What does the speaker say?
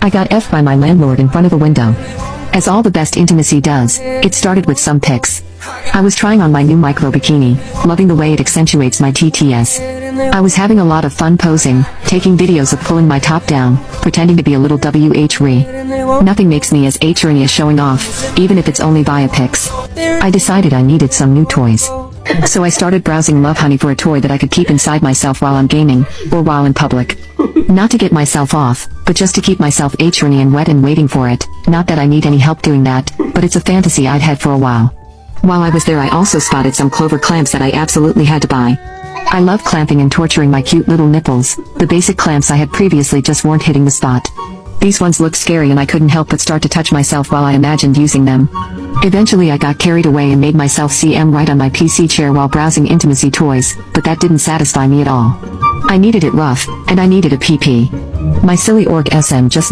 I got F'd by my landlord in front of a window. As all the best intimacy does, it started with some pics. I was trying on my new micro bikini, loving the way it accentuates my TTS. I was having a lot of fun posing, taking videos of pulling my top down, pretending to be a little WH-ry. Nothing makes me as H-ry as showing off, even if it's only via pics. I decided I needed some new toys. So I started browsing Lovehoney for a toy that I could keep inside myself while I'm gaming, or while in public. Not to get myself off, but just to keep myself H-ry and wet and waiting for it. Not that I need any help doing that, but it's a fantasy I'd had for a while. While I was there I also spotted some Clover clamps that I absolutely had to buy. I love clamping and torturing my cute little nipples. The basic clamps I had previously just weren't hitting the spot. These ones looked scary and I couldn't help but start to touch myself while I imagined using them. Eventually I got carried away and made myself CM right on my PC chair while browsing intimacy toys, but that didn't satisfy me at all. I needed it rough, and I needed a PP. My silly orc SM just